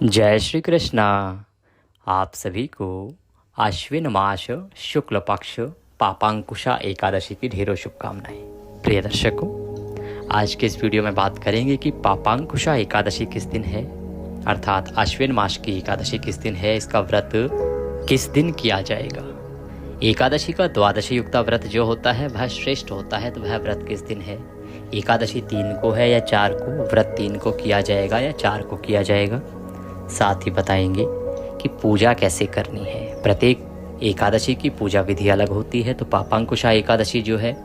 जय श्री कृष्णा। आप सभी को आश्विन मास शुक्ल पक्ष पापांकुशा एकादशी की ढेरों शुभकामनाएं। प्रिय दर्शकों, आज के इस वीडियो में बात करेंगे कि पापांकुशा एकादशी किस दिन है, अर्थात आश्विन मास की एकादशी किस दिन है, इसका व्रत किस दिन किया जाएगा। एकादशी का द्वादशी युक्ता व्रत जो होता है वह श्रेष्ठ होता है, तो वह व्रत किस दिन है, एकादशी 3 को है या 4 को, व्रत 3 को किया जाएगा या 4 को किया जाएगा। साथ ही बताएंगे कि पूजा कैसे करनी है। प्रत्येक एकादशी की पूजा विधि अलग होती है, तो पापांकुशा एकादशी जो है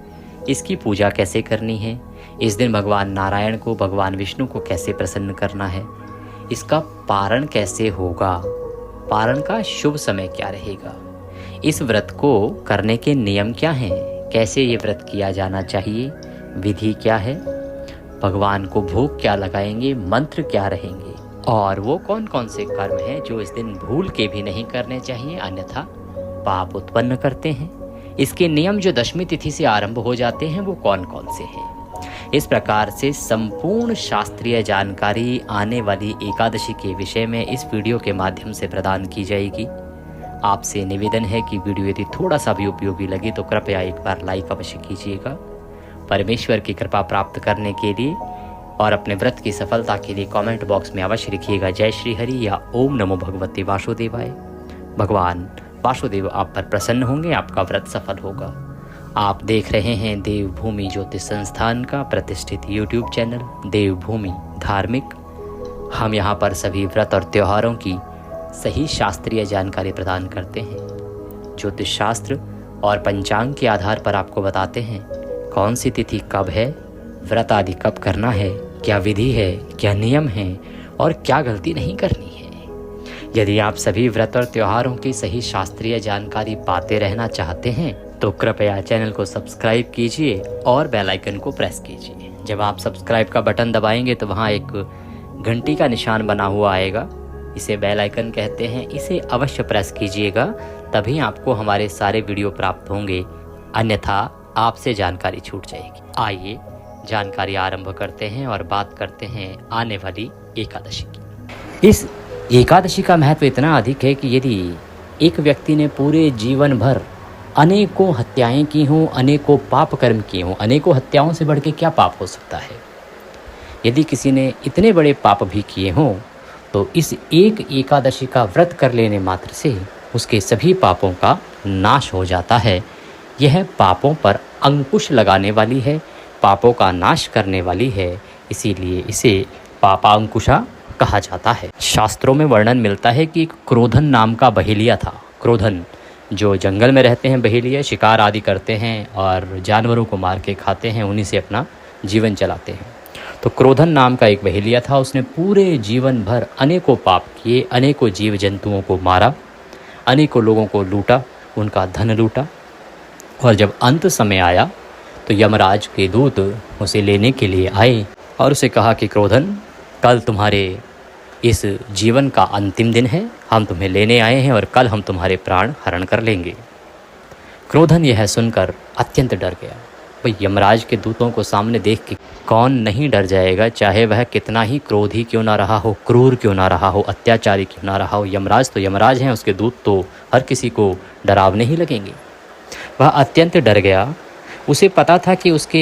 इसकी पूजा कैसे करनी है, इस दिन भगवान नारायण को, भगवान विष्णु को कैसे प्रसन्न करना है, इसका पारण कैसे होगा, पारण का शुभ समय क्या रहेगा, इस व्रत को करने के नियम क्या हैं, कैसे ये व्रत किया जाना चाहिए, विधि क्या है, भगवान को भोग क्या लगाएंगे, मंत्र क्या रहेंगे, और वो कौन कौन से कर्म हैं जो इस दिन भूल के भी नहीं करने चाहिए, अन्यथा पाप उत्पन्न करते हैं। इसके नियम जो दशमी तिथि से आरंभ हो जाते हैं वो कौन कौन से हैं। इस प्रकार से संपूर्ण शास्त्रीय जानकारी आने वाली एकादशी के विषय में इस वीडियो के माध्यम से प्रदान की जाएगी। आपसे निवेदन है कि वीडियो यदि थोड़ा सा भी उपयोगी लगे तो कृपया एक बार लाइक अवश्य कीजिएगा। परमेश्वर की कृपा प्राप्त करने के लिए और अपने व्रत की सफलता के लिए कमेंट बॉक्स में अवश्य लिखिएगा जय श्री हरि या ओम नमो भगवते वासुदेवाय। भगवान वासुदेव आप पर प्रसन्न होंगे, आपका व्रत सफल होगा। आप देख रहे हैं देवभूमि ज्योतिष संस्थान का प्रतिष्ठित यूट्यूब चैनल देवभूमि धार्मिक। हम यहाँ पर सभी व्रत और त्योहारों की सही शास्त्रीय जानकारी प्रदान करते हैं। ज्योतिष शास्त्र और पंचांग के आधार पर आपको बताते हैं कौन सी तिथि कब है, व्रत आदि कब करना है, क्या विधि है, क्या नियम है और क्या गलती नहीं करनी है। यदि आप सभी व्रत और त्योहारों की सही शास्त्रीय जानकारी पाते रहना चाहते हैं तो कृपया चैनल को सब्सक्राइब कीजिए और बेल आइकन को प्रेस कीजिए। जब आप सब्सक्राइब का बटन दबाएंगे तो वहाँ एक घंटी का निशान बना हुआ आएगा, इसे बेल आइकन कहते हैं। इसे अवश्य प्रेस कीजिएगा, तभी आपको हमारे सारे वीडियो प्राप्त होंगे, अन्यथा आपसे जानकारी छूट जाएगी। आइए जानकारी आरंभ करते हैं और बात करते हैं आने वाली एकादशी की। इस एकादशी का महत्व इतना अधिक है कि यदि एक व्यक्ति ने पूरे जीवन भर अनेकों हत्याएं की हों, अनेकों पाप कर्म किए हों, अनेकों हत्याओं से बढ़ के क्या पाप हो सकता है, यदि किसी ने इतने बड़े पाप भी किए हों तो इस एक एकादशी का व्रत कर लेने मात्र से उसके सभी पापों का नाश हो जाता है। यह पापों पर अंकुश लगाने वाली है, पापों का नाश करने वाली है, इसीलिए इसे पापांकुशा कहा जाता है। शास्त्रों में वर्णन मिलता है कि क्रोधन नाम का बहेलिया था। क्रोधन जो जंगल में रहते हैं, बहेलिया शिकार आदि करते हैं और जानवरों को मार के खाते हैं, उन्हीं से अपना जीवन चलाते हैं। तो क्रोधन नाम का एक बहेलिया था, उसने पूरे जीवन भर अनेकों पाप किए, अनेकों जीव जंतुओं को मारा, अनेकों लोगों को लूटा, उनका धन लूटा। और जब अंत समय आया तो यमराज के दूत उसे लेने के लिए आए और उसे कहा कि क्रोधन, कल तुम्हारे इस जीवन का अंतिम दिन है, हम तुम्हें लेने आए हैं और कल हम तुम्हारे प्राण हरण कर लेंगे। क्रोधन यह सुनकर अत्यंत डर गया। भाई, यमराज के दूतों को सामने देख के कौन नहीं डर जाएगा, चाहे वह कितना ही क्रोधी क्यों ना रहा हो, क्रूर क्यों ना रहा हो, अत्याचारी क्यों ना रहा हो। यमराज तो यमराज हैं, उसके दूत तो हर किसी को डरावने ही लगेंगे। वह अत्यंत डर गया। उसे पता था कि उसके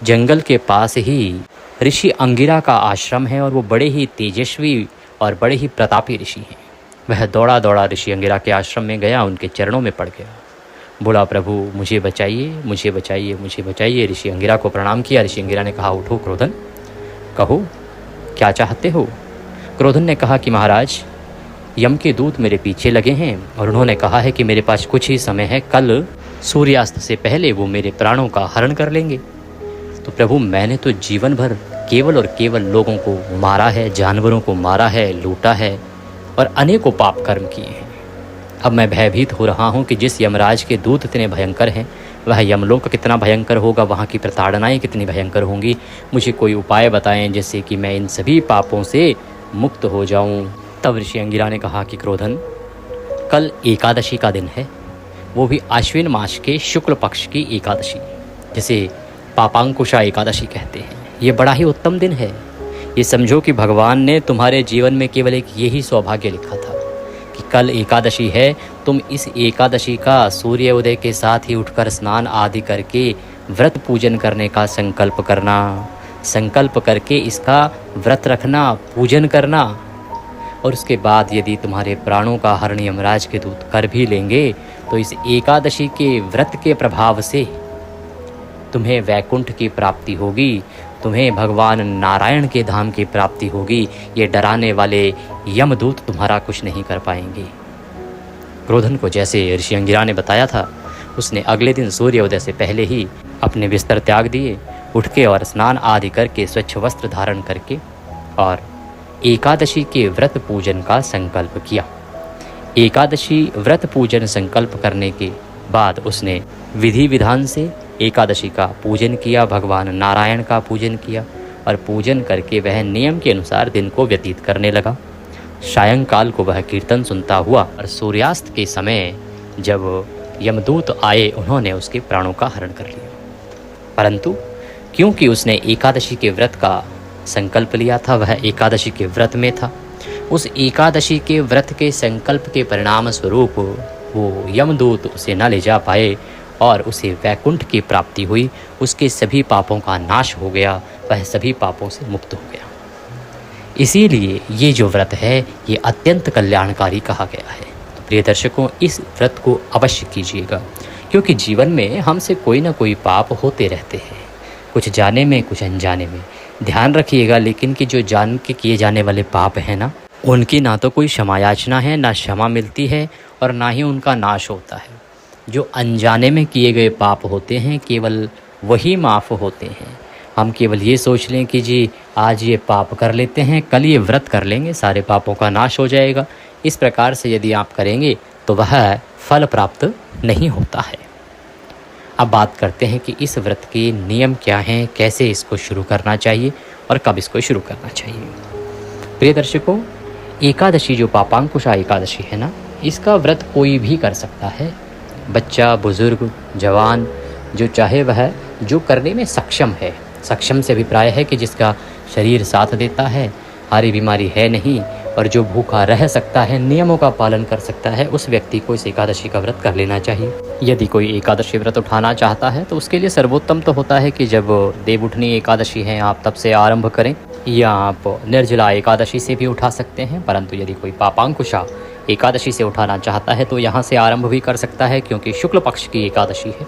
जंगल के पास ही ऋषि अंगिरा का आश्रम है और वो बड़े ही तेजस्वी और बड़े ही प्रतापी ऋषि हैं। वह दौड़ा दौड़ा ऋषि अंगिरा के आश्रम में गया, उनके चरणों में पड़ गया, बोला, प्रभु मुझे बचाइए, मुझे बचाइए, मुझे बचाइए। ऋषि अंगिरा को प्रणाम किया। ऋषि अंगिरा ने कहा, उठो क्रोधन, कहो क्या चाहते हो। क्रोधन ने कहा कि महाराज, यम के दूत मेरे पीछे लगे हैं और उन्होंने कहा है कि मेरे पास कुछ ही समय है, कल सूर्यास्त से पहले वो मेरे प्राणों का हरण कर लेंगे। तो प्रभु, मैंने तो जीवन भर केवल और केवल लोगों को मारा है, जानवरों को मारा है, लूटा है और अनेकों पाप कर्म किए हैं। अब मैं भयभीत हो रहा हूँ कि जिस यमराज के दूत इतने भयंकर हैं वह यमलोक कितना भयंकर होगा, वहाँ की प्रताड़नाएँ कितनी भयंकर होंगी। मुझे कोई उपाय बताएं जिससे कि मैं इन सभी पापों से मुक्त हो जाऊँ। तब ऋषि अंगिरा ने कहा कि क्रोधन, कल एकादशी का दिन है, वो भी आश्विन मास के शुक्ल पक्ष की एकादशी, जिसे पापांकुशा एकादशी कहते हैं। ये बड़ा ही उत्तम दिन है। ये समझो कि भगवान ने तुम्हारे जीवन में केवल एक यही सौभाग्य लिखा था कि कल एकादशी है, तुम इस एकादशी का सूर्य उदय के साथ ही उठकर स्नान आदि करके व्रत पूजन करने का संकल्प करना। संकल्प करके इसका व्रत रखना, पूजन करना। और उसके बाद यदि तुम्हारे प्राणों का हरण यमराज के दूत कर भी लेंगे तो इस एकादशी के व्रत के प्रभाव से तुम्हें वैकुंठ की प्राप्ति होगी, तुम्हें भगवान नारायण के धाम की प्राप्ति होगी। ये डराने वाले यमदूत तुम्हारा कुछ नहीं कर पाएंगे। क्रोधन को जैसे ऋषि अंगिरा ने बताया था, उसने अगले दिन सूर्योदय से पहले ही अपने बिस्तर त्याग दिए, उठ के और स्नान आदि करके स्वच्छ वस्त्र धारण करके और एकादशी के व्रत पूजन का संकल्प किया। एकादशी व्रत पूजन संकल्प करने के बाद उसने विधि विधान से एकादशी का पूजन किया, भगवान नारायण का पूजन किया और पूजन करके वह नियम के अनुसार दिन को व्यतीत करने लगा। सायंकाल को वह कीर्तन सुनता हुआ और सूर्यास्त के समय जब यमदूत आए, उन्होंने उसके प्राणों का हरण कर लिया। परंतु क्योंकि उसने एकादशी के व्रत का संकल्प लिया था, वह एकादशी के व्रत में था, उस एकादशी के व्रत के संकल्प के परिणाम स्वरूप वो यमदूत उसे न ले जा पाए और उसे वैकुंठ की प्राप्ति हुई। उसके सभी पापों का नाश हो गया, वह सभी पापों से मुक्त हो गया। इसीलिए ये जो व्रत है ये अत्यंत कल्याणकारी कहा गया है। तो प्रिय दर्शकों, इस व्रत को अवश्य कीजिएगा, क्योंकि जीवन में हमसे कोई ना कोई पाप होते रहते हैं, कुछ जाने में कुछ अनजाने में। ध्यान रखिएगा लेकिन कि जो जान के किए जाने वाले पाप हैं ना, उनकी ना तो कोई क्षमा याचना है, ना क्षमा मिलती है और ना ही उनका नाश होता है। जो अनजाने में किए गए पाप होते हैं केवल वही माफ़ होते हैं। हम केवल ये सोच लें कि जी आज ये पाप कर लेते हैं, कल ये व्रत कर लेंगे, सारे पापों का नाश हो जाएगा। इस प्रकार से यदि आप करेंगे तो वह फल प्राप्त नहीं होता है। अब बात करते हैं कि इस व्रत के नियम क्या हैं, कैसे इसको शुरू करना चाहिए और कब इसको शुरू करना चाहिए। प्रिय दर्शकों, एकादशी जो पापांकुशा एकादशी है ना, इसका व्रत कोई भी कर सकता है। बच्चा, बुजुर्ग, जवान, जो चाहे वह जो करने में सक्षम है। सक्षम से अभिप्राय है कि जिसका शरीर साथ देता है, हारी बीमारी है नहीं और जो भूखा रह सकता है, नियमों का पालन कर सकता है, उस व्यक्ति को इस एकादशी का व्रत कर लेना चाहिए। यदि कोई एकादशी व्रत उठाना चाहता है तो उसके लिए सर्वोत्तम तो होता है कि जब देवउठनी एकादशी है आप तब से आरंभ करें, या आप निर्जला एकादशी से भी उठा सकते हैं। परंतु यदि कोई पापांकुशा एकादशी से उठाना चाहता है तो यहाँ से आरंभ भी कर सकता है, क्योंकि शुक्ल पक्ष की एकादशी है।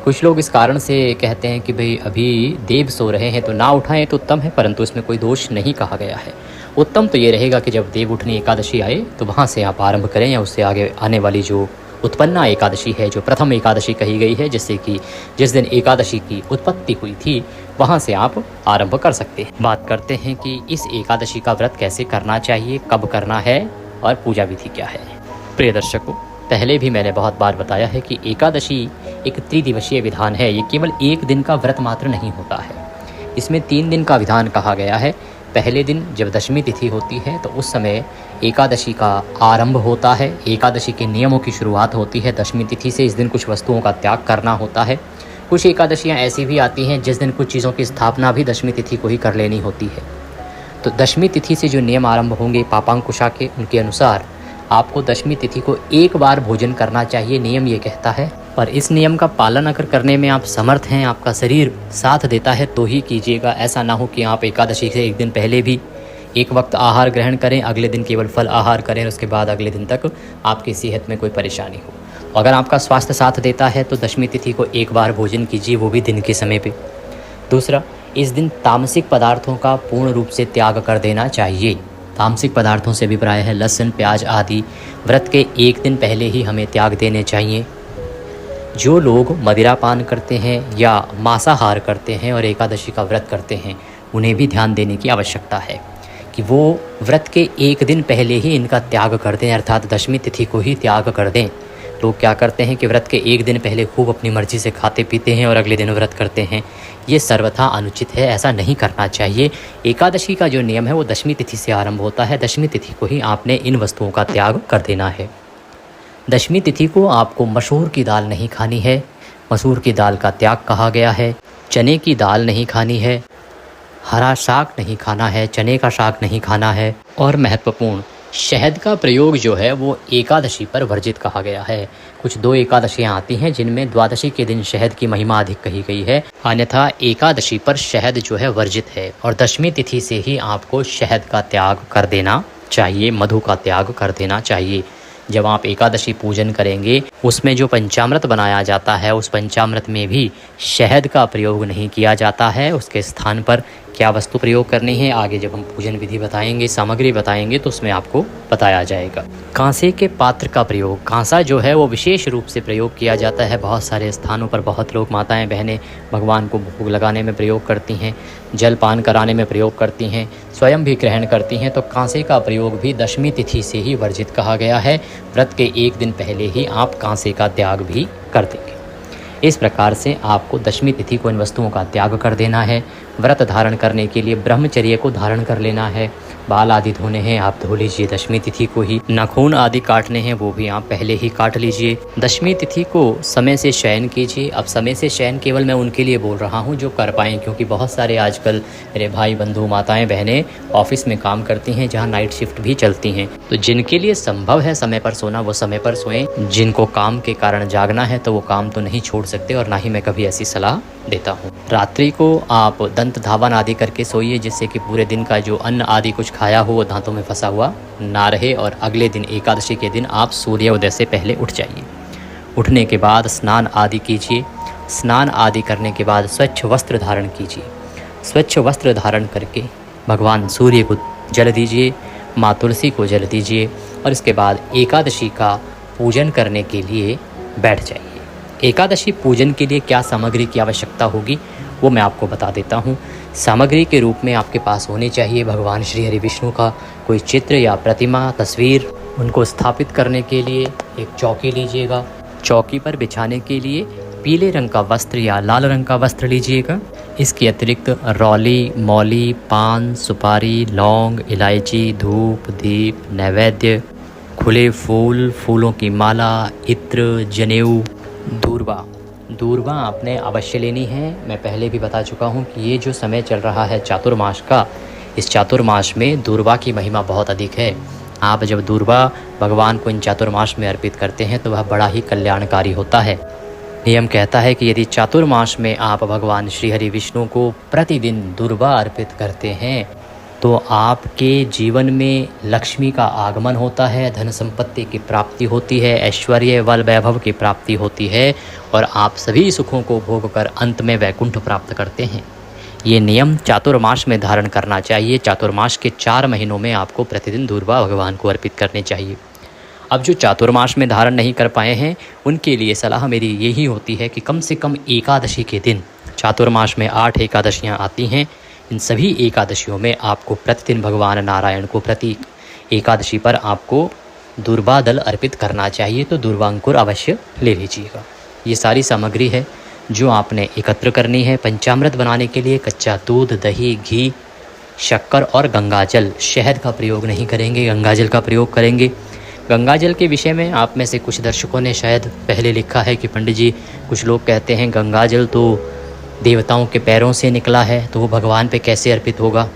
कुछ लोग इस कारण से कहते हैं कि भाई अभी देव सो रहे हैं तो ना उठाएं तो उत्तम है, परंतु इसमें कोई दोष नहीं कहा गया है। उत्तम तो ये रहेगा कि जब देव उठनी एकादशी आए तो वहाँ से आप आरंभ करें, या उससे आगे आने वाली जो उत्पन्ना एकादशी है, जो प्रथम एकादशी कही गई है, जिससे कि जिस दिन एकादशी की उत्पत्ति हुई थी वहाँ से आप आरंभ कर सकते हैं। बात करते हैं कि इस एकादशी का व्रत कैसे करना चाहिए, कब करना है और पूजा विधि क्या है। प्रिय दर्शकों, पहले भी मैंने बहुत बार बताया है कि एकादशी एक त्रिदिवसीय विधान है। ये केवल एक दिन का व्रत मात्र नहीं होता है, इसमें 3 दिन का विधान कहा गया है। पहले दिन जब दशमी तिथि होती है तो उस समय एकादशी का आरंभ होता है, एकादशी के नियमों की शुरुआत होती है दशमी तिथि से। इस दिन कुछ वस्तुओं का त्याग करना होता है। कुछ एकादशियाँ ऐसी भी आती हैं जिस दिन कुछ चीज़ों की स्थापना भी दशमी तिथि को ही कर लेनी होती है। तो दशमी तिथि से जो नियम आरंभ होंगे पापांकुशा के, उनके अनुसार आपको दशमी तिथि को एक बार भोजन करना चाहिए, नियम ये कहता है। पर इस नियम का पालन अगर करने में आप समर्थ हैं, आपका शरीर साथ देता है तो ही कीजिएगा। ऐसा ना हो कि आप एकादशी से एक दिन पहले भी एक वक्त आहार ग्रहण करें, अगले दिन केवल फल आहार करें और उसके बाद अगले दिन तक आपकी सेहत में कोई परेशानी हो। अगर आपका स्वास्थ्य साथ देता है तो दशमी तिथि को एक बार भोजन कीजिए, वो भी दिन के समय पे। दूसरा, इस दिन तामसिक पदार्थों का पूर्ण रूप से त्याग कर देना चाहिए। तामसिक पदार्थों से अभिप्राय है लहसुन, प्याज आदि व्रत के एक दिन पहले ही हमें त्याग देने चाहिए। जो लोग मदिरा पान करते हैं या मांसाहार करते हैं और एकादशी का व्रत करते हैं, उन्हें भी ध्यान देने की आवश्यकता है कि वो व्रत के एक दिन पहले ही इनका त्याग कर दें, अर्थात दशमी तिथि को ही त्याग कर दें। लोग क्या करते हैं कि व्रत के एक दिन पहले खूब अपनी मर्जी से खाते पीते हैं और अगले दिन व्रत करते हैं। ये सर्वथा अनुचित है, ऐसा नहीं करना चाहिए। एकादशी का जो नियम है वो दशमी तिथि से आरंभ होता है, दशमी तिथि को ही आपने इन वस्तुओं का त्याग कर देना है। दशमी तिथि को आपको मसूर की दाल नहीं खानी है, मसूर की दाल का त्याग कहा गया है। चने की दाल नहीं खानी है, हरा साग नहीं खाना है, चने का साग नहीं खाना है। और महत्वपूर्ण, शहद का प्रयोग जो है वो एकादशी पर वर्जित कहा गया है। कुछ 2 एकादशियाँ आती हैं जिनमें द्वादशी के दिन शहद की महिमा अधिक कही गई है, अन्यथा एकादशी पर शहद जो है वर्जित है। और दशमी तिथि से ही आपको शहद का त्याग कर देना चाहिए, मधु का त्याग कर देना चाहिए। जब आप एकादशी पूजन करेंगे उसमें जो पंचामृत बनाया जाता है उस पंचामृत में भी शहद का प्रयोग नहीं किया जाता है। उसके स्थान पर क्या वस्तु प्रयोग करनी है, आगे जब हम पूजन विधि बताएंगे, सामग्री बताएंगे तो उसमें आपको बताया जाएगा। कांसे के पात्र का प्रयोग, कांसा जो है वो विशेष रूप से प्रयोग किया जाता है। बहुत सारे स्थानों पर बहुत लोग, माताएं बहनें भगवान को भोग लगाने में प्रयोग करती हैं, जलपान कराने में प्रयोग करती हैं, स्वयं भी ग्रहण करती हैं। तो कांसे का प्रयोग भी दशमी तिथि से ही वर्जित कहा गया है। व्रत के 1 दिन पहले ही आप कांसे का त्याग भी कर देंगे। इस प्रकार से आपको दशमी तिथि को इन वस्तुओं का त्याग कर देना है। व्रत धारण करने के लिए ब्रह्मचर्य को धारण कर लेना है। बाल आदि धोने हैं, आप धो लीजिए दशमी तिथि को ही। नाखून आदि काटने हैं, वो भी आप पहले ही काट लीजिए। दशमी तिथि को समय से शयन कीजिए। अब समय से शयन केवल मैं उनके लिए बोल रहा हूँ जो कर पाएँ, क्योंकि बहुत सारे आजकल मेरे भाई बंधु माताएं बहनें ऑफिस में काम करती हैं जहाँ नाइट शिफ्ट भी चलती हैं। तो जिनके लिए संभव है समय पर सोना वो समय पर सोएं। जिनको काम के कारण जागना है तो वो काम तो नहीं छोड़ सकते, और ना ही मैं कभी ऐसी सलाह देता हूँ। रात्रि को आप दंत धावन आदि करके सोइए, जिससे कि पूरे दिन का जो अन्न आदि कुछ खाया हो वो दांतों में फंसा हुआ ना रहे। और अगले दिन एकादशी के दिन आप सूर्योदय से पहले उठ जाइए। उठने के बाद स्नान आदि कीजिए। स्नान आदि करने के बाद स्वच्छ वस्त्र धारण कीजिए। स्वच्छ वस्त्र धारण करके भगवान सूर्य को जल दीजिए, माँ तुलसी को जल दीजिए, और इसके बाद एकादशी का पूजन करने के लिए बैठ जाइए। एकादशी पूजन के लिए क्या सामग्री की आवश्यकता होगी वो मैं आपको बता देता हूँ। सामग्री के रूप में आपके पास होनी चाहिए भगवान श्री हरि विष्णु का कोई चित्र या प्रतिमा, तस्वीर। उनको स्थापित करने के लिए एक चौकी लीजिएगा। चौकी पर बिछाने के लिए पीले रंग का वस्त्र या लाल रंग का वस्त्र लीजिएगा। इसके अतिरिक्त रौली, मौली, पान, सुपारी, लौंग, इलायची, धूप, दीप, नैवेद्य, खुले फूल, फूलों की माला, इत्र, जनेऊ, दूर्वा आपने अवश्य लेनी है। मैं पहले भी बता चुका हूँ कि ये जो समय चल रहा है चातुर्मास का, इस चातुर्मास में दूर्वा की महिमा बहुत अधिक है। आप जब दूर्वा भगवान को इन चातुर्मास में अर्पित करते हैं तो वह बड़ा ही कल्याणकारी होता है। नियम कहता है कि यदि चातुर्मास में आप भगवान श्री हरि विष्णु को प्रतिदिन दूर्वा अर्पित करते हैं तो आपके जीवन में लक्ष्मी का आगमन होता है, धन संपत्ति की प्राप्ति होती है, ऐश्वर्य बल वैभव की प्राप्ति होती है, और आप सभी सुखों को भोग कर अंत में वैकुंठ प्राप्त करते हैं। ये नियम चातुर्मास में धारण करना चाहिए। चातुर्मास के 4 महीनों में आपको प्रतिदिन दूर्वा भगवान को अर्पित करने चाहिए। अब जो चातुर्मास में धारण नहीं कर पाए हैं उनके लिए सलाह मेरी यही होती है कि कम से कम एकादशी के दिन, चातुर्मास में 8 एकादशियाँ आती हैं, इन सभी एकादशियों में आपको प्रतिदिन भगवान नारायण को प्रति एकादशी पर आपको दूर्वा दल अर्पित करना चाहिए। तो दूर्वांकुर अवश्य ले लीजिएगा। ये सारी सामग्री है जो आपने एकत्र करनी है। पंचामृत बनाने के लिए कच्चा दूध, दही, घी, शक्कर और गंगाजल, शहद का प्रयोग नहीं करेंगे, गंगाजल का प्रयोग करेंगे। गंगाजल के विषय में आप में से कुछ दर्शकों ने शायद पहले लिखा है कि पंडित जी, कुछ लोग कहते हैं गंगाजल तो देवताओं के पैरों से निकला है तो वो भगवान पे कैसे अर्पित होगा।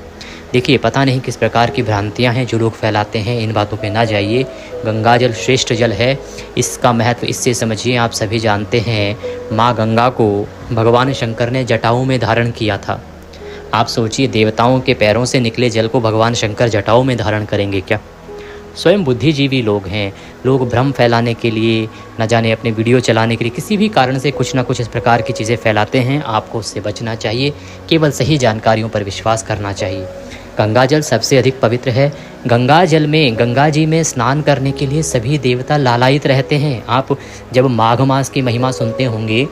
देखिए, पता नहीं किस प्रकार की भ्रांतियां हैं जो लोग फैलाते हैं, इन बातों पे ना जाइए। गंगाजल श्रेष्ठ जल है, इसका महत्व इससे समझिए। आप सभी जानते हैं माँ गंगा को भगवान शंकर ने जटाओं में धारण किया था। आप सोचिए, देवताओं के पैरों से निकले जल को भगवान शंकर जटाओं में धारण करेंगे क्या? स्वयं बुद्धिजीवी लोग हैं। लोग भ्रम फैलाने के लिए, न जाने अपने वीडियो चलाने के लिए, किसी भी कारण से कुछ ना कुछ इस प्रकार की चीज़ें फैलाते हैं। आपको उससे बचना चाहिए, केवल सही जानकारियों पर विश्वास करना चाहिए। गंगाजल सबसे अधिक पवित्र है। गंगाजल में, गंगा जी में स्नान करने के लिए सभी देवता लालायित रहते हैं। आप जब माघ मास की महिमा सुनते होंगे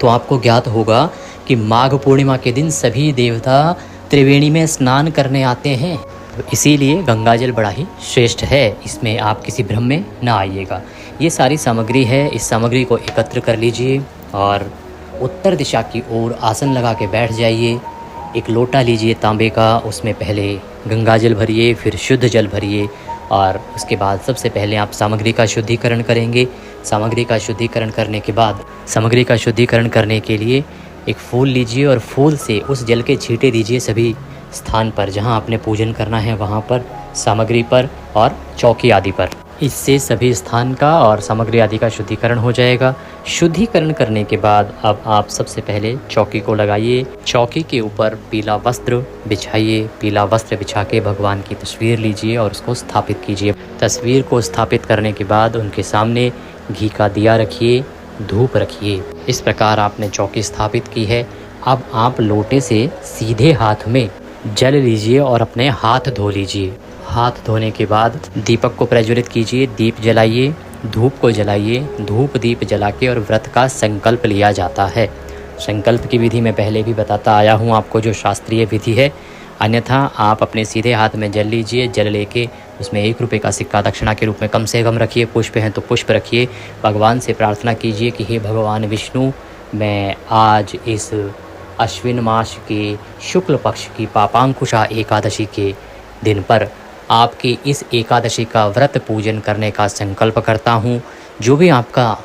तो आपको ज्ञात होगा कि माघ पूर्णिमा के दिन सभी देवता त्रिवेणी में स्नान करने आते हैं। तो इसीलिए गंगाजल बड़ा ही श्रेष्ठ है, इसमें आप किसी भ्रम में ना आइएगा। ये सारी सामग्री है, इस सामग्री को एकत्र कर लीजिए और उत्तर दिशा की ओर आसन लगा के बैठ जाइए। एक लोटा लीजिए तांबे का, उसमें पहले गंगाजल भरिए, फिर शुद्ध जल भरिए, और उसके बाद सबसे पहले आप सामग्री का शुद्धिकरण करेंगे। सामग्री का शुद्धिकरण करने के बाद, सामग्री का शुद्धिकरण करने के लिए एक फूल लीजिए और फूल से उस जल के छींटे दीजिए सभी स्थान पर जहाँ आपने पूजन करना है, वहाँ पर, सामग्री पर और चौकी आदि पर। इससे सभी स्थान का और सामग्री आदि का शुद्धिकरण हो जाएगा। शुद्धिकरण करने के बाद अब आप सबसे पहले चौकी को लगाइए। चौकी के ऊपर पीला वस्त्र बिछाइए। पीला वस्त्र बिछा के भगवान की तस्वीर लीजिए और उसको स्थापित कीजिए। तस्वीर को स्थापित करने के बाद उनके सामने घी का दिया रखिए, धूप रखिए। इस प्रकार आपने चौकी स्थापित की है। अब आप लोटे से सीधे हाथ में जल लीजिए और अपने हाथ धो लीजिए। हाथ धोने के बाद दीपक को प्रज्वलित कीजिए, दीप जलाइए, धूप को जलाइए। धूप दीप जला के और व्रत का संकल्प लिया जाता है। संकल्प की विधि मैं पहले भी बताता आया हूँ आपको, जो शास्त्रीय विधि है। अन्यथा आप अपने सीधे हाथ में जल लीजिए। जल लेके उसमें 1 रुपये का सिक्का दक्षिणा के रूप में कम से कम रखिए। पुष्प हैं तो पुष्प रखिए। भगवान से प्रार्थना कीजिए कि हे भगवान विष्णु, मैं आज इस अश्विन मास के शुक्ल पक्ष की पापांकुशा एकादशी के दिन पर आपकी इस एकादशी का व्रत पूजन करने का संकल्प करता हूँ। जो भी आपका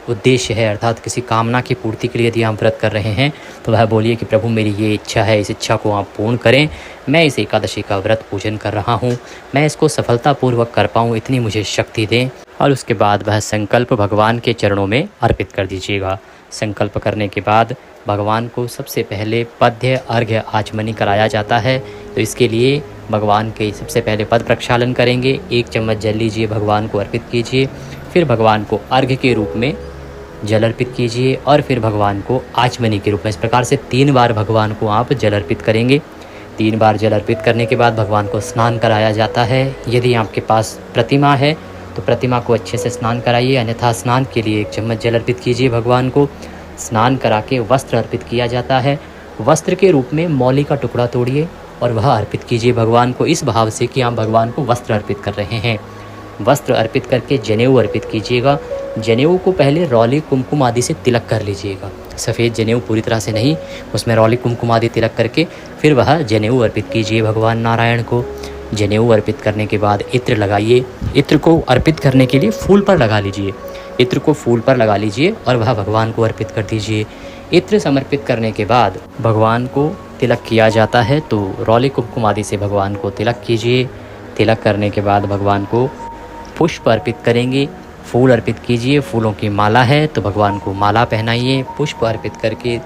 उद्देश्य है, अर्थात किसी कामना की पूर्ति के लिए यदि आप व्रत कर रहे हैं तो वह बोलिए कि प्रभु मेरी ये इच्छा है, इस इच्छा को आप पूर्ण करें। मैं इस एकादशी का व्रत पूजन कर रहा हूँ, मैं इसको सफलतापूर्वक कर पाऊँ, इतनी मुझे शक्ति दें। और उसके बाद वह संकल्प भगवान के चरणों में अर्पित कर दीजिएगा। संकल्प करने के बाद भगवान को सबसे पहले पद्य अर्घ्य आचमनी कराया जाता है। तो इसके लिए भगवान के सबसे पहले पद प्रक्षालन करेंगे। 1 चम्मच जल लीजिए, भगवान को अर्पित कीजिए। फिर भगवान को अर्घ्य के रूप में जल अर्पित कीजिए और फिर भगवान को आचमनी के रूप में। इस प्रकार से 3 बार भगवान को आप जल अर्पित करेंगे। 3 बार जल अर्पित करने के बाद भगवान को स्नान कराया जाता है। यदि आपके पास प्रतिमा है तो प्रतिमा को अच्छे से स्नान कराइए, अन्यथा स्नान के लिए 1 चम्मच जल अर्पित कीजिए। भगवान को स्नान करा के वस्त्र अर्पित किया जाता है। वस्त्र के रूप में मौली का टुकड़ा तोड़िए और वह अर्पित कीजिए भगवान को, इस भाव से कि आप भगवान को वस्त्र अर्पित कर रहे हैं। वस्त्र अर्पित करके जनेऊ अर्पित कीजिएगा। जनेऊ को पहले रौली कुमकुम आदि से तिलक कर लीजिएगा। सफ़ेद जनेऊ पूरी तरह से नहीं, उसमें रौली कुमकुम आदि तिलक करके फिर वह जनेऊ अर्पित कीजिए भगवान नारायण को। जनेऊ अर्पित करने के बाद इत्र लगाइए। इत्र को अर्पित करने के लिए फूल पर लगा लीजिए। इत्र को फूल पर लगा लीजिए और वह भगवान को अर्पित कर दीजिए। इत्र समर्पित करने के बाद भगवान को तिलक किया जाता है, तो रौली कुमकुम आदि से भगवान को तिलक कीजिए। तिलक करने के बाद भगवान को पुष्प अर्पित करेंगे। फूल अर्पित कीजिए। फूलों की माला है तो भगवान को माला पहनाइए। पुष्प अर्पित करके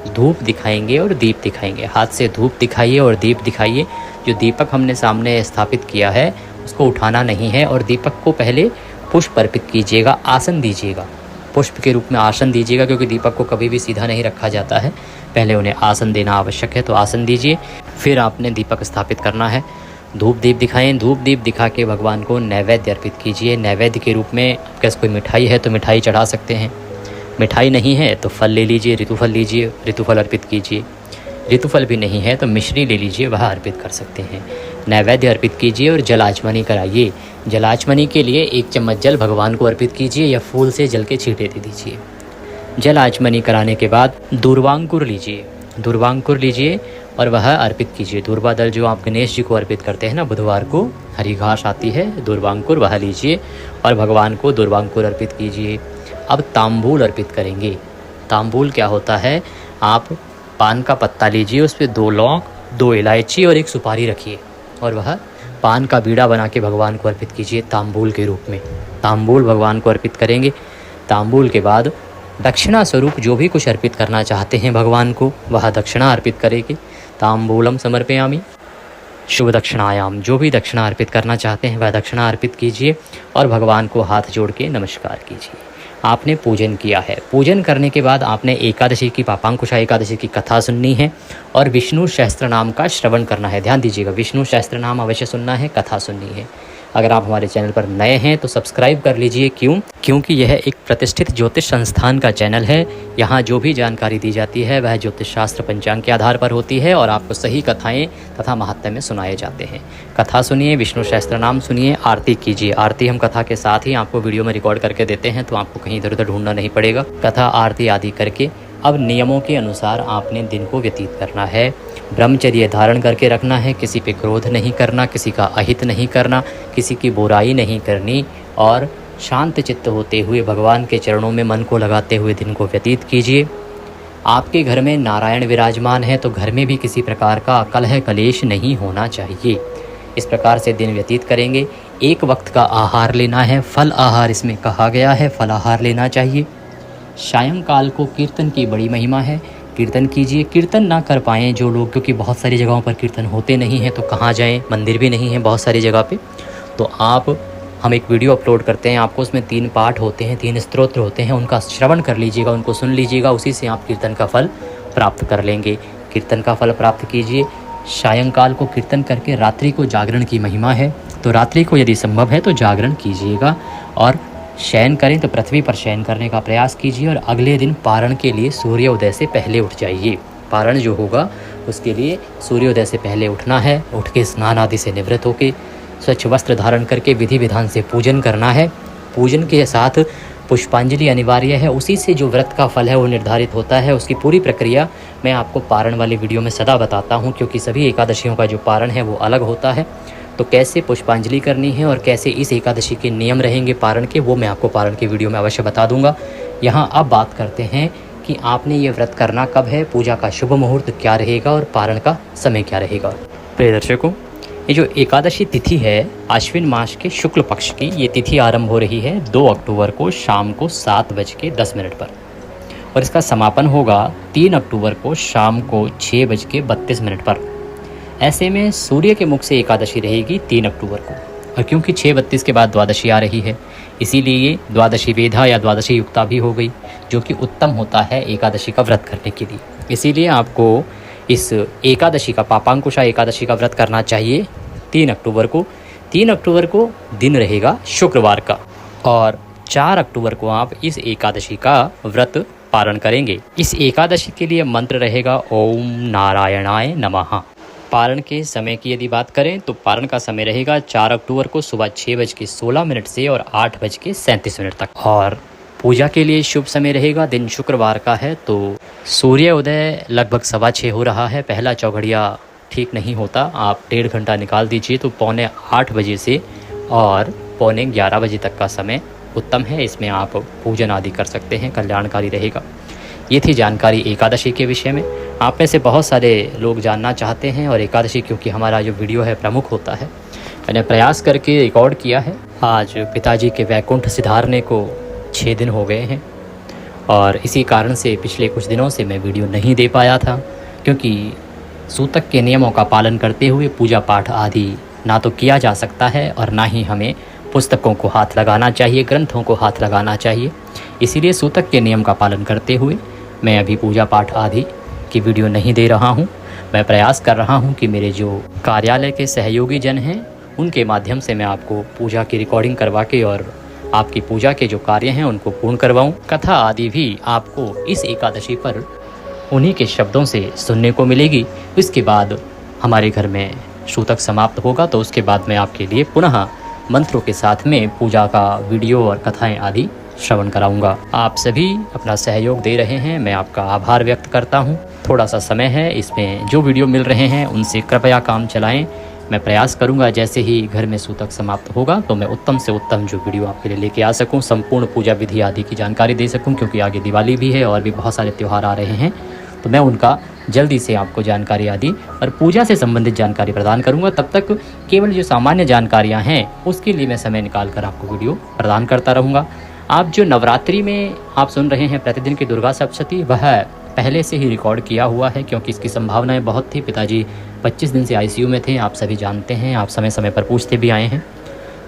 धूप दिखाएंगे और दीप दिखाएंगे। हाथ से धूप दिखाइए और दीप दिखाइए। जो दीपक हमने सामने स्थापित किया है उसको उठाना नहीं है और दीपक को पहले पुष्प अर्पित कीजिएगा, आसन दीजिएगा। पुष्प के रूप में आसन दीजिएगा, क्योंकि दीपक को कभी भी सीधा नहीं रखा जाता है, पहले उन्हें आसन देना आवश्यक है, तो आसन दीजिए। फिर आपने दीपक स्थापित करना है। धूप दीप दिखाएं। धूप दीप दिखा के भगवान को नैवेद्य अर्पित कीजिए। नैवेद्य के रूप में आपके पास कोई मिठाई है तो मिठाई चढ़ा सकते हैं, मिठाई नहीं है तो फल ले लीजिए, ऋतुफल लीजिए, ऋतुफल अर्पित कीजिए। ऋतुफल भी नहीं है तो मिश्री ले लीजिए, वह अर्पित कर सकते हैं। नैवेद्य अर्पित कीजिए और जलाचमनी कराइए। जलाचमनी के लिए 1 चम्मच जल भगवान को अर्पित कीजिए या फूल से जल के छींटे दे दीजिए। जलाचमनी कराने के बाद दूर्वांकुर लीजिए। दूर्वांकुर लीजिए और वह अर्पित कीजिए। दूर्वा दल जो आप गणेश जी को अर्पित करते हैं ना, बुधवार को हरी घास आती है, दूर्वांकुर वह लीजिए और भगवान को दूर्वांकुर अर्पित कीजिए। अब तांबूल अर्पित करेंगे। तांबूल क्या होता है? आप पान का पत्ता लीजिए, उस पर 2 लौंग, 2 इलायची और 1 सुपारी रखिए और वह पान का बीड़ा बना के भगवान को अर्पित कीजिए तांबूल के रूप में। तांबूल भगवान को अर्पित करेंगे। तांबूल के बाद दक्षिणा स्वरूप जो भी कुछ अर्पित करना चाहते हैं भगवान को, वह दक्षिणा अर्पित करेंगे। तांबूलम समर्पयामि शुभ दक्षिणायाम। जो भी दक्षिणा अर्पित करना चाहते हैं वह दक्षिणा अर्पित कीजिए और भगवान को हाथ जोड़ के नमस्कार कीजिए। आपने पूजन किया है। पूजन करने के बाद आपने एकादशी की, पापांकुशा एकादशी की कथा सुननी है और विष्णु सहस्त्र नाम का श्रवण करना है। ध्यान दीजिएगा, विष्णु सहस्त्र नाम अवश्य सुनना है, कथा सुननी है। अगर आप हमारे चैनल पर नए हैं तो सब्सक्राइब कर लीजिए। क्योंकि यह एक प्रतिष्ठित ज्योतिष संस्थान का चैनल है। यहाँ जो भी जानकारी दी जाती है वह ज्योतिष शास्त्र पंचांग के आधार पर होती है और आपको सही कथाएं तथा महात्म्य में सुनाए जाते हैं। कथा सुनिए, विष्णु सहस्त्र नाम सुनिए, आरती कीजिए। आरती हम कथा के साथ ही आपको वीडियो में रिकॉर्ड करके देते हैं, तो आपको कहीं इधर उधर ढूंढना नहीं पड़ेगा। कथा आरती आदि करके अब नियमों के अनुसार आपने दिन को व्यतीत करना है। ब्रह्मचर्य धारण करके रखना है। किसी पे क्रोध नहीं करना, किसी का अहित नहीं करना, किसी की बुराई नहीं करनी और शांत चित्त होते हुए भगवान के चरणों में मन को लगाते हुए दिन को व्यतीत कीजिए। आपके घर में नारायण विराजमान है तो घर में भी किसी प्रकार का कलह कलेश नहीं होना चाहिए। इस प्रकार से दिन व्यतीत करेंगे। एक वक्त का आहार लेना है, फल आहार इसमें कहा गया है, फल आहार लेना चाहिए। सायंकाल को कीर्तन की बड़ी महिमा है, कीर्तन कीजिए। कीर्तन ना कर पाएँ जो लोग, क्योंकि बहुत सारी जगहों पर कीर्तन होते नहीं हैं, तो कहाँ जाएं, मंदिर भी नहीं है बहुत सारी जगह पे, तो हम एक वीडियो अपलोड करते हैं आपको, उसमें 3 पाठ होते हैं, 3 स्तोत्र होते हैं, उनका श्रवण कर लीजिएगा, उनको सुन लीजिएगा, उसी से आप कीर्तन का फल प्राप्त कर लेंगे। कीर्तन का फल प्राप्त कीजिए। सायंकाल को कीर्तन करके रात्रि को जागरण की महिमा है, तो रात्रि को यदि संभव है तो जागरण कीजिएगा। और शयन करें तो पृथ्वी पर शयन करने का प्रयास कीजिए। और अगले दिन पारण के लिए सूर्योदय से पहले उठ जाइए। पारण जो होगा उसके लिए सूर्योदय से पहले उठना है। उठ के स्नान आदि से निवृत्त होकर स्वच्छ वस्त्र धारण करके विधि विधान से पूजन करना है। पूजन के साथ पुष्पांजलि अनिवार्य है, उसी से जो व्रत का फल है वो निर्धारित होता है। उसकी पूरी प्रक्रिया मैं आपको पारण वाली वीडियो में सदा बताता हूँ, क्योंकि सभी एकादशियों का जो पारण है वो अलग होता है। तो कैसे पुष्पांजलि करनी है और कैसे इस एकादशी के नियम रहेंगे पारण के, वो मैं आपको पारण की वीडियो में अवश्य बता दूंगा। यहाँ अब बात करते हैं कि आपने ये व्रत करना कब है, पूजा का शुभ मुहूर्त क्या रहेगा और पारण का समय क्या रहेगा। प्रिय दर्शकों, ये जो एकादशी तिथि है आश्विन मास के शुक्ल पक्ष की, ये तिथि आरंभ हो रही है 2 अक्टूबर को शाम को 7:10 पर, और इसका समापन होगा 3 अक्टूबर को शाम को 6:32 पर। ऐसे में सूर्य के मुख से एकादशी रहेगी 3 अक्टूबर को, और क्योंकि 6:32 के बाद द्वादशी आ रही है, इसीलिए द्वादशी वेधा या द्वादशी युक्ता भी हो गई, जो कि उत्तम होता है एकादशी का व्रत करने के लिए। इसीलिए आपको इस एकादशी का, पापांकुशा एकादशी का व्रत करना चाहिए 3 अक्टूबर को। 3 अक्टूबर को दिन रहेगा शुक्रवार का, और 4 अक्टूबर को आप इस एकादशी का व्रत पारण करेंगे। इस एकादशी के लिए मंत्र रहेगा ओम नारायणाय नमः। पारण के समय की यदि बात करें तो पारण का समय रहेगा 4 अक्टूबर को सुबह 6:16 से और 8:37 तक। और पूजा के लिए शुभ समय रहेगा, दिन शुक्रवार का है, तो सूर्योदय लगभग 6:15 हो रहा है। पहला चौघड़िया ठीक नहीं होता, आप 1.5 घंटा निकाल दीजिए, तो 7:45 बजे से और 11:15 बजे तक का समय उत्तम है। इसमें आप पूजन आदि कर सकते हैं, कल्याणकारी रहेगा। ये थी जानकारी एकादशी के विषय में। आप में से बहुत सारे लोग जानना चाहते हैं, और एकादशी क्योंकि हमारा जो वीडियो है प्रमुख होता है, मैंने प्रयास करके रिकॉर्ड किया है। आज पिताजी के वैकुंठ सिधारने को 6 दिन हो गए हैं, और इसी कारण से पिछले कुछ दिनों से मैं वीडियो नहीं दे पाया था, क्योंकि सूतक के नियमों का पालन करते हुए पूजा पाठ आदि ना तो किया जा सकता है, और ना ही हमें पुस्तकों को हाथ लगाना चाहिए, ग्रंथों को हाथ लगाना चाहिए। इसीलिए सूतक के नियम का पालन करते हुए मैं अभी पूजा पाठ आदि की वीडियो नहीं दे रहा हूँ। मैं प्रयास कर रहा हूँ कि मेरे जो कार्यालय के सहयोगी जन हैं उनके माध्यम से मैं आपको पूजा की रिकॉर्डिंग करवा के और आपकी पूजा के जो कार्य हैं उनको पूर्ण करवाऊँ। कथा आदि भी आपको इस एकादशी पर उन्हीं के शब्दों से सुनने को मिलेगी। इसके बाद हमारे घर में सूतक समाप्त होगा, तो उसके बाद मैं आपके लिए पुनः मंत्रों के साथ में पूजा का वीडियो और कथाएं आदि श्रवण कराऊंगा। आप सभी अपना सहयोग दे रहे हैं, मैं आपका आभार व्यक्त करता हूं। थोड़ा सा समय है, इसमें जो वीडियो मिल रहे हैं उनसे कृपया काम चलाएं। मैं प्रयास करूंगा जैसे ही घर में सूतक समाप्त होगा तो मैं उत्तम से उत्तम जो वीडियो आपके लिए लेके आ सकूं, संपूर्ण पूजा विधि आदि की जानकारी दे सकूं, क्योंकि आगे दिवाली भी है और भी बहुत सारे त्यौहार आ रहे हैं, तो मैं उनका जल्दी से आपको जानकारी आदि और पूजा से संबंधित जानकारी प्रदान करूंगा। तब तक केवल जो सामान्य जानकारियां हैं उसके लिए मैं समय निकाल कर आपको वीडियो प्रदान करता रहूँगा। आप जो नवरात्रि में आप सुन रहे हैं प्रतिदिन की दुर्गा सप्तशती, वह पहले से ही रिकॉर्ड किया हुआ है, क्योंकि इसकी संभावनाएं बहुत थी। पिताजी 25 दिन से आईसीयू में थे, आप सभी जानते हैं, आप समय समय पर पूछते भी आए हैं,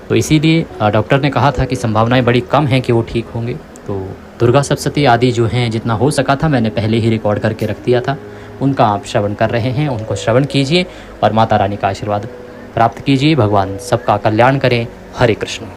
तो इसीलिए डॉक्टर ने कहा था कि संभावनाएं बड़ी कम हैं कि वो ठीक होंगे। तो दुर्गा सप्तशती आदि जो हैं जितना हो सका था मैंने पहले ही रिकॉर्ड करके रख दिया था, उनका आप श्रवण कर रहे हैं, उनको श्रवण कीजिए और माता रानी का आशीर्वाद प्राप्त कीजिए। भगवान सबका कल्याण करें। हरे कृष्ण।